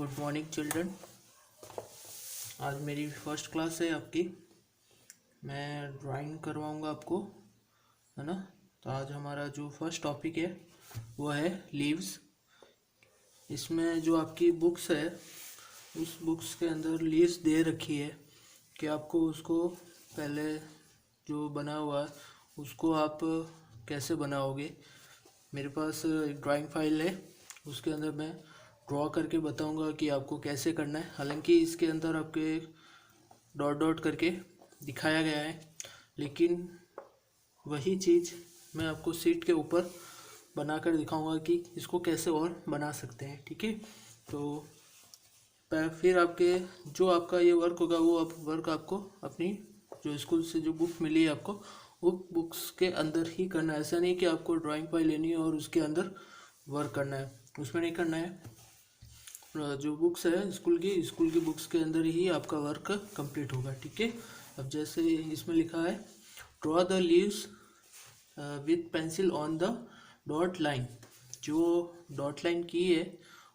Good morning children. आज मेरी first class है आपकी। मैं ड्राइंग करवाऊंगा आपको, है ना। तो आज हमारा जो फर्स्ट टॉपिक है वो है लीव्स। इसमें जो आपकी बुक्स है उस बुक्स के अंदर लीव्स दे रखी है कि आपको उसको पहले जो बना हुआ है उसको आप कैसे बनाओगे। मेरे पास एक ड्राइंग फाइल है, उसके अंदर मैं ड्रॉ करके बताऊंगा कि आपको कैसे करना है। हालांकि इसके अंदर आपके डॉट डॉट करके दिखाया गया है, लेकिन वही चीज़ मैं आपको सीट के ऊपर बनाकर दिखाऊंगा कि इसको कैसे और बना सकते हैं। ठीक है, तो फिर आपके जो आपका ये वर्क होगा वो वर्क आपको अपनी जो स्कूल से जो बुक मिली है आपको वो बुक्स के अंदर ही करना है। ऐसा नहीं कि आपको ड्राइंग फाइल लेनी है और उसके अंदर वर्क करना है, उसमें नहीं करना है। जो बुक्स है स्कूल की बुक्स के अंदर ही आपका वर्क कंप्लीट होगा। ठीक है, अब जैसे इसमें लिखा है draw the leaves with pencil on the dot line. जो डॉट लाइन की है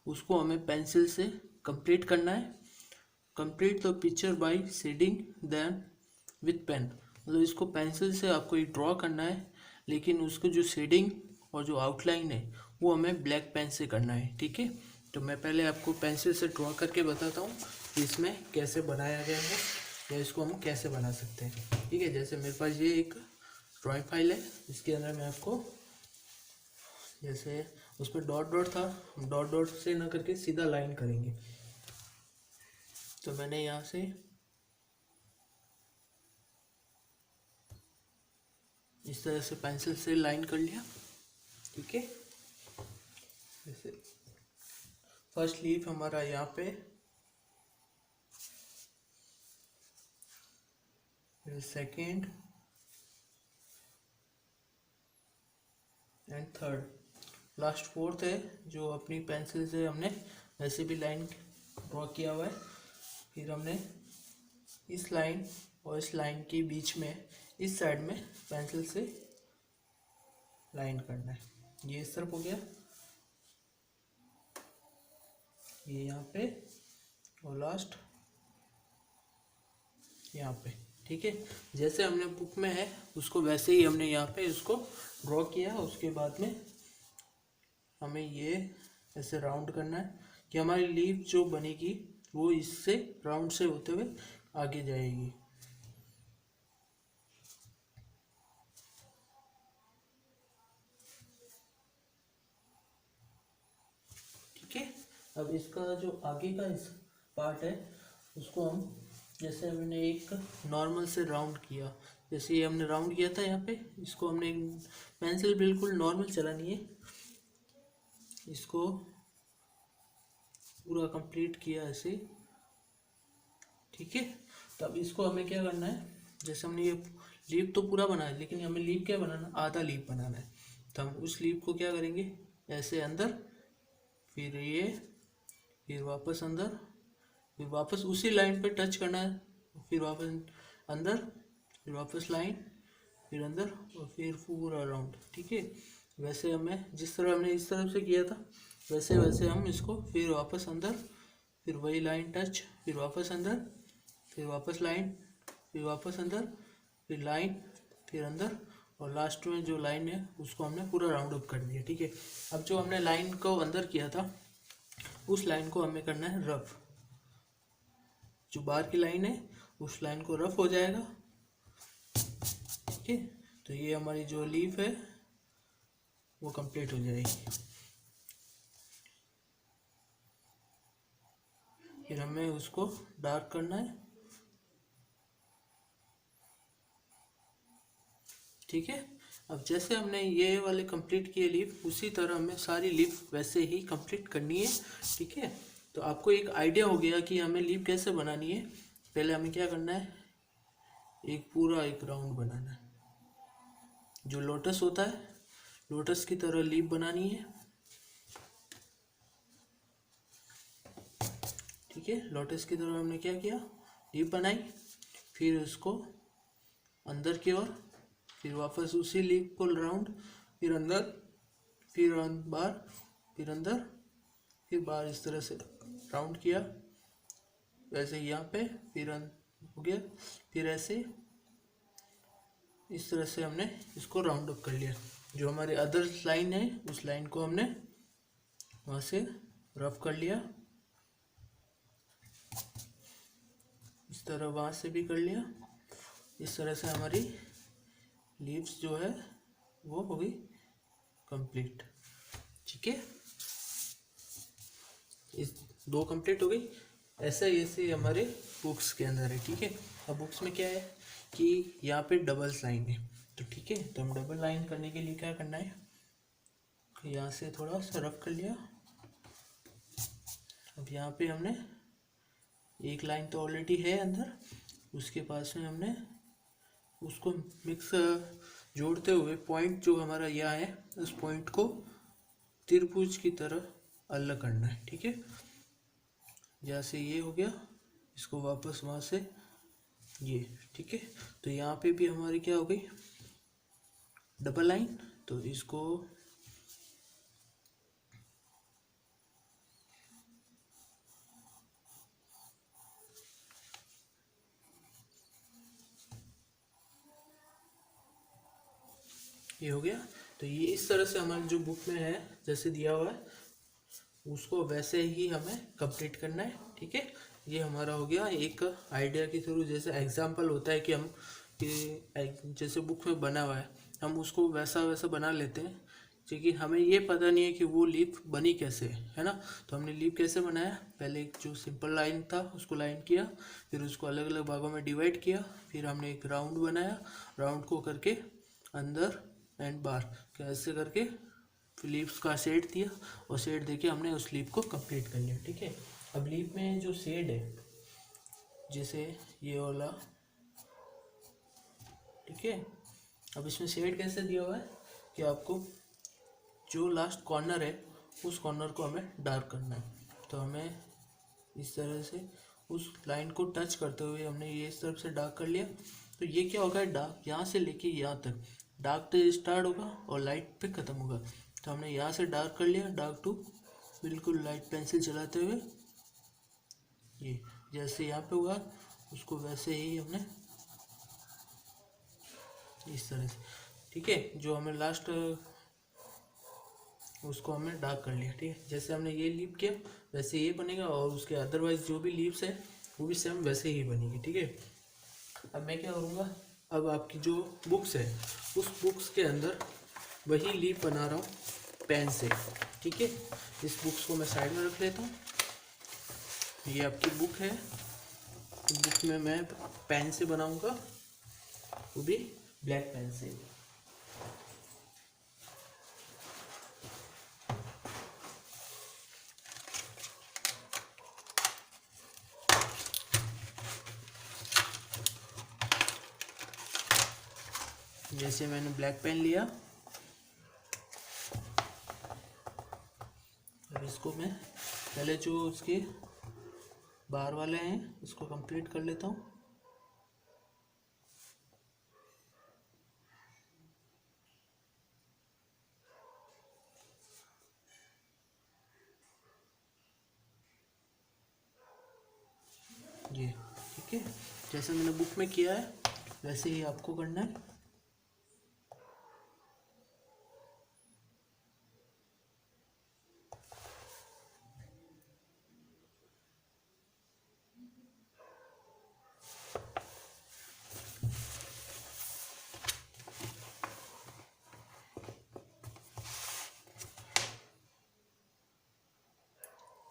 उसको हमें पेंसिल से कंप्लीट करना है। Complete the picture by shading them with pen. मतलब इसको पेंसिल से आपको ये ड्रॉ करना है, लेकिन उसको जो शेडिंग और जो आउटलाइन है वो हमें ब्लैक पेन से करना है। ठीक है, तो मैं पहले आपको पेंसिल से ड्रॉ करके बताता हूँ इसमें कैसे बनाया गया है या इसको हम कैसे बना सकते हैं। ठीक है, जैसे मेरे पास ये एक ड्राइंग फाइल है, इसके अंदर मैं आपको जैसे उस पर डॉट डॉट था, हम डॉट डॉट से ना करके सीधा लाइन करेंगे। तो मैंने यहाँ से इस तरह से पेंसिल से लाइन कर लिया। ठीक है, जैसे फर्स्ट लीफ हमारा यहाँ पे, फिर second and third, last fourth है जो अपनी पेंसिल से हमने वैसे भी लाइन ड्रॉ किया हुआ है। फिर हमने इस लाइन और इस लाइन के बीच में इस साइड में पेंसिल से लाइन करना है। ये इस तरफ हो गया, ये यहाँ पे और लास्ट यहाँ पे। ठीक है, जैसे हमने बुक में है उसको वैसे ही हमने यहाँ पे इसको ड्रॉ किया। उसके बाद में हमें ये ऐसे राउंड करना है कि हमारी लीफ जो बनेगी वो इससे राउंड से होते हुए आगे जाएगी। ठीक है, अब इसका जो आगे का इस पार्ट है उसको हम जैसे हमने एक नॉर्मल से राउंड किया, जैसे ये हमने राउंड किया था यहाँ पे, इसको हमने पेंसिल बिल्कुल नॉर्मल चलानी है, इसको पूरा कंप्लीट किया ऐसे। ठीक है, तब इसको हमें क्या करना है, जैसे हमने ये लीफ तो पूरा बनाया लेकिन हमें लीफ क्या बनाना, आधा लीफ बनाना है। तो हम उस लीफ को क्या करेंगे, ऐसे अंदर, फिर ये, फिर वापस अंदर, फिर वापस उसी लाइन पे टच करना है, फिर वापस अंदर, फिर वापस लाइन, फिर अंदर और फिर पूरा राउंड। ठीक है, वैसे हमें जिस तरह हमने इस तरफ से किया था वैसे वैसे हम इसको फिर वापस अंदर, फिर वही लाइन टच, फिर वापस अंदर, फिर वापस लाइन, फिर वापस अंदर, फिर लाइन, फिर अंदर और लास्ट में जो लाइन है उसको हमने पूरा राउंड अप कर दिया। ठीक है, अब जो हमने लाइन को अंदर किया था उस लाइन को हमें करना है रफ। जो बाहर की लाइन है उस लाइन को रफ हो जाएगा। ठीक है, तो ये हमारी जो लीफ है वो कंप्लीट हो जाएगी। फिर हमें उसको डार्क करना है। ठीक है, अब जैसे हमने ये वाले कंप्लीट किए लीफ, उसी तरह हमें सारी लीफ वैसे ही कंप्लीट करनी है। ठीक है, तो आपको एक आइडिया हो गया कि हमें लीफ कैसे बनानी है। पहले हमें क्या करना है, एक पूरा एक राउंड बनाना है। जो लोटस होता है, लोटस की तरह लीफ बनानी है। ठीक है, लोटस की तरह हमने क्या किया, लीफ बनाई, फिर उसको अंदर की ओर, फिर वापस उसी लीफ को राउंड, फिर अंदर, फिर बाहर, फिर अंदर, फिर बाहर इस तरह से राउंड किया, वैसे यहाँ पे फिर हो गया, फिर ऐसे इस तरह से हमने इसको राउंड अप कर लिया। जो हमारे अदर लाइन है उस लाइन को हमने वहाँ से रफ कर लिया, इस तरह वहाँ से भी कर लिया। इस तरह से हमारी लीव्स जो है वो हो गई कंप्लीट। ठीक है, इस दो कंप्लीट हो गई। ऐसे हमारे बुक्स के अंदर है। ठीक है, अब बुक्स में क्या है कि यहाँ पे डबल लाइन है, तो ठीक है, तो हम डबल लाइन करने के लिए क्या करना है, यहाँ से थोड़ा सा रफ कर लिया। अब यहाँ पे हमने एक लाइन तो ऑलरेडी है अंदर, उसके पास में हमने उसको मिक्स जोड़ते हुए पॉइंट जो हमारा यहाँ है उस पॉइंट को त्रिभुज की तरह अलग करना है। ठीक है, जैसे ये हो गया, इसको वापस वहाँ से ये। ठीक है, तो यहाँ पे भी हमारी क्या हो गई डबल लाइन, तो इसको ये हो गया। तो ये इस तरह से हमारे जो बुक में है जैसे दिया हुआ है उसको वैसे ही हमें कंप्लीट करना है। ठीक है, ये हमारा हो गया एक आइडिया के थ्रू, जैसे एग्जांपल होता है कि हम कि जैसे बुक में बना हुआ है हम उसको वैसा वैसा बना लेते हैं, क्योंकि हमें ये पता नहीं है कि वो लीफ बनी कैसे है ना। तो हमने लीफ कैसे बनाया, पहले एक जो सिंपल लाइन था उसको लाइन किया, फिर उसको अलग अलग भागों में डिवाइड किया, फिर हमने एक राउंड बनाया, राउंड को करके अंदर एंड बाहर कैसे करके लीव्स का शेड दिया, और शेड देके हमने उस लीफ को कंप्लीट कर लिया। ठीक है, अब लीफ में जो शेड है जैसे ये वाला, ठीक है, अब इसमें शेड कैसे दिया हुआ है कि आपको जो लास्ट कॉर्नर है उस कॉर्नर को हमें डार्क करना है। तो हमें इस तरह से उस लाइन को टच करते हुए हमने ये इस तरफ से डार्क कर लिया। तो ये क्या होगा, डार्क यहाँ से लेके यहाँ तक डार्क तो स्टार्ट होगा और लाइट पे ख़त्म होगा। तो हमने यहाँ से डार्क कर लिया, डार्क टू बिल्कुल लाइट पेंसिल चलाते हुए ये जैसे यहाँ पे हुआ उसको वैसे ही हमने इस तरह से। ठीक है, जो हमें लास्ट उसको हमने डार्क कर लिया। ठीक है, जैसे हमने ये लीप किया वैसे ये बनेगा, और उसके अदरवाइज जो भी लीव्स है वो भी सेम वैसे ही बनेगी। ठीक है, अब मैं क्या करूँगा, अब आपकी जो बुक्स है उस बुक्स के अंदर वही लीप बना रहा हूँ पेन से। ठीक है, इस बुक्स को मैं साइड में रख लेता हूँ। ये आपकी बुक है, बुक में मैं पेन से बनाऊँगा, वो भी ब्लैक पेन से। जैसे मैंने ब्लैक पेन लिया, अब इसको मैं पहले जो उसके बाहर वाले हैं उसको कंप्लीट कर लेता हूँ। ये ठीक है, जैसे मैंने बुक में किया है वैसे ही आपको करना है।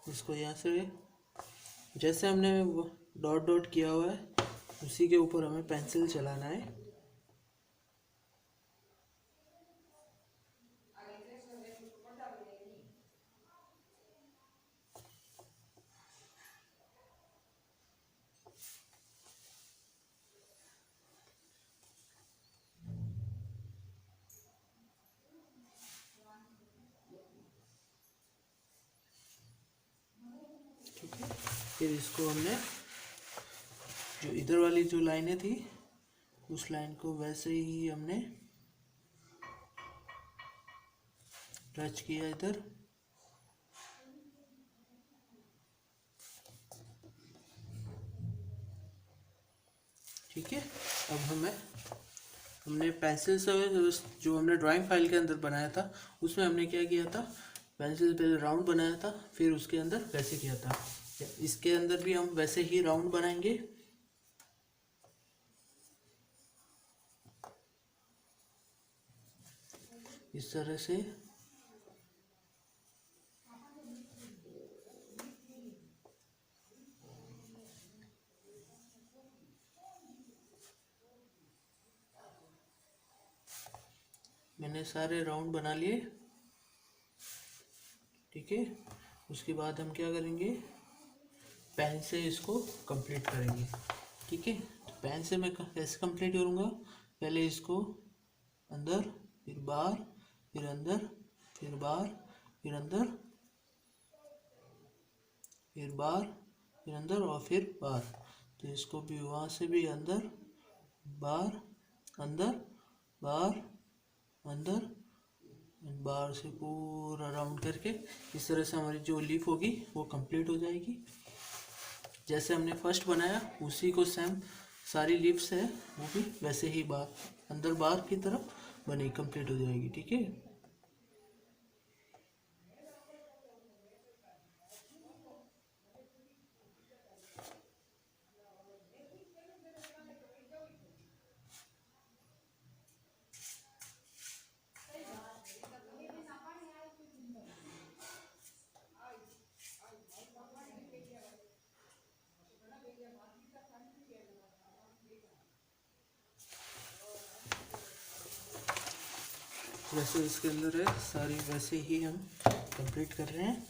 इसको यहाँ से जैसे हमने डॉट डॉट किया हुआ है उसी के ऊपर हमें पेंसिल चलाना है। ठीक है, फिर इसको हमने जो इधर वाली जो लाइनें थी उस लाइन को वैसे ही हमने टच किया इधर, ठीक है। अब हमने पेंसिल से जो हमने ड्राइंग फाइल के अंदर बनाया था उसमें हमने क्या किया था, पेंसिल पे राउंड बनाया था, फिर उसके अंदर वैसे किया था। इसके अंदर भी हम वैसे ही राउंड बनाएंगे। इस तरह से मैंने सारे राउंड बना लिए। ठीक है। उसके बाद हम क्या करेंगे, पेन से इसको कंप्लीट करेंगे। ठीक है। तो पेन से मैं कैसे कंप्लीट करूँगा, पहले इसको अंदर, फिर बाहर, फिर अंदर, फिर बाहर, फिर अंदर, फिर बाहर, फिर अंदर और फिर बाहर। तो इसको भी वहाँ से भी अंदर बाहर, अंदर बाहर, अंदर बाहर से पूरा राउंड करके इस तरह से हमारी जो लीफ होगी वो कंप्लीट हो जाएगी। जैसे हमने फर्स्ट बनाया उसी को सेम सारी लीव्स है वो भी वैसे ही बाहर अंदर बाहर की तरफ बनी कंप्लीट हो जाएगी। ठीक है। वैसे इसके अंदर है सारी वैसे ही हम कंप्लीट कर रहे हैं।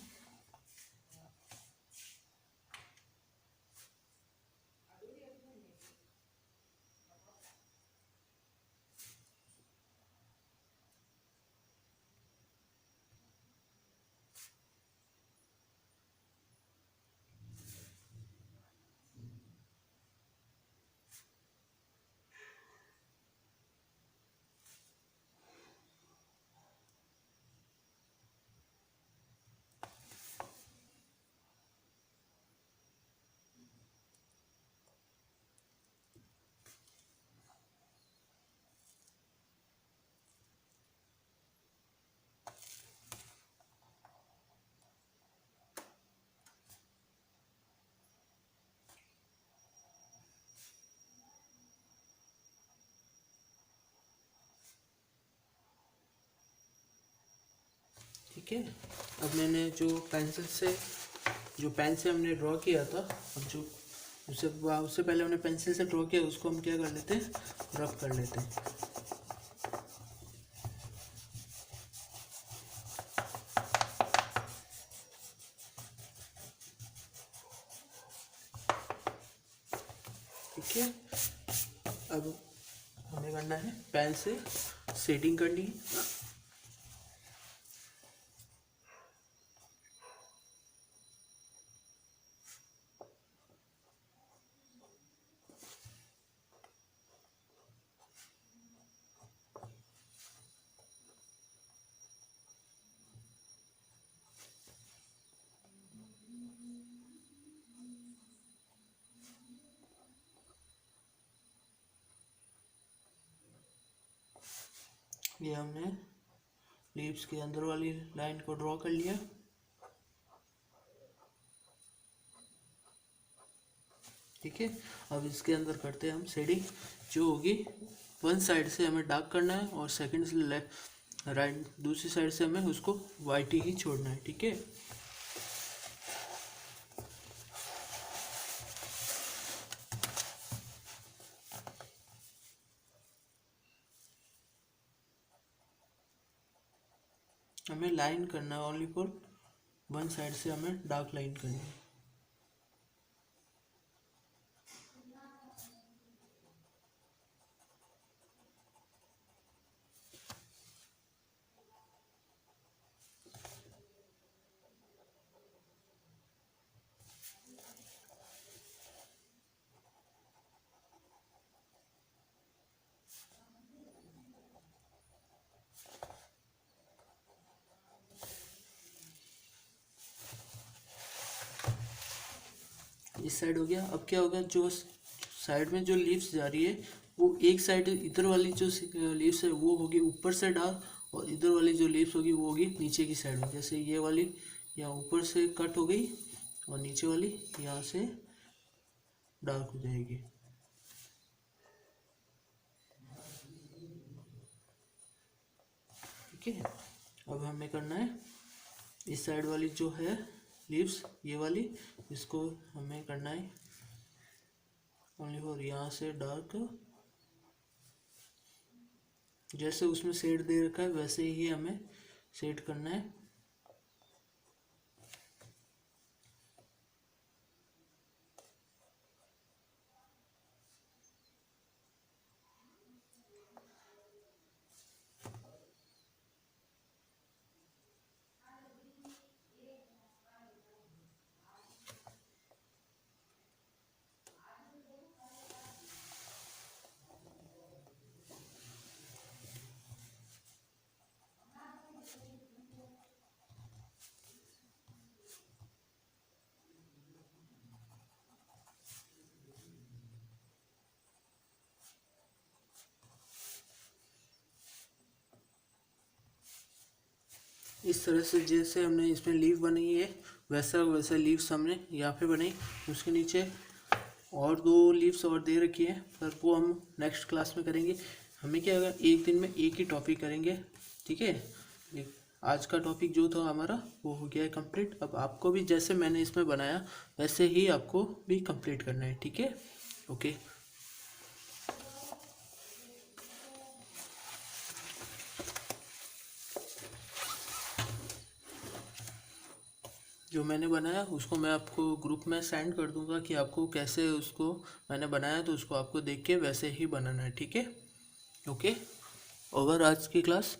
ठीक है। अब मैंने जो पेंसिल से जो पेन से हमने ड्रॉ किया था, अब जो उससे पहले हमने पेंसिल से ड्रॉ किया उसको हम क्या कर लेते हैं, रफ कर लेते हैं। ठीक है। अब हमें करना है पेन से शेडिंग करनी है। ये हमने लीव्स के अंदर वाली लाइन को ड्रॉ कर लिया। ठीक है। अब इसके अंदर करते हैं हम शेडिंग, जो होगी वन साइड से हमें डार्क करना है और सेकंड से लेफ्ट राइट दूसरी साइड से हमें उसको वाइट ही छोड़ना है। ठीक है। हमें लाइन करना है ओनली फॉर वन साइड से हमें डार्क लाइन करनी है। इस साइड हो गया। अब क्या होगा, जो साइड में जो लीव्स जा रही है वो एक साइड, इधर वाली जो लीव्स है वो होगी ऊपर से डार्क, और इधर वाली जो लीव्स होगी वो होगी नीचे की साइड में। जैसे ये वाली यहाँ ऊपर से कट हो गई और नीचे वाली यहाँ से डार्क हो जाएगी। ठीक है, अब हमें करना है इस साइड वाली जो है लीव्स, ये वाली, इसको हमें करना है ओनली फॉर यहाँ से डार्क, जैसे उसमें शेड दे रखा है वैसे ही हमें शेड करना है। इस तरह से जैसे हमने इसमें लीव बनाई है वैसा वैसा लीव्स हमने यहाँ पे बनाई, उसके नीचे और 2 लीव्स और दे रखी है, पर वो हम नेक्स्ट क्लास में करेंगे। हमें क्या होगा, एक दिन में एक ही टॉपिक करेंगे। ठीक है, आज का टॉपिक जो था हमारा वो हो गया है कंप्लीट। अब आपको भी जैसे मैंने इसमें बनाया वैसे ही आपको भी कंप्लीट करना है। ठीक है, ओके। जो मैंने बनाया उसको मैं आपको ग्रुप में सेंड कर दूंगा कि आपको कैसे उसको मैंने बनाया, तो उसको आपको देख के वैसे ही बनाना है। ठीक है, ओके। ओवर आज की क्लास।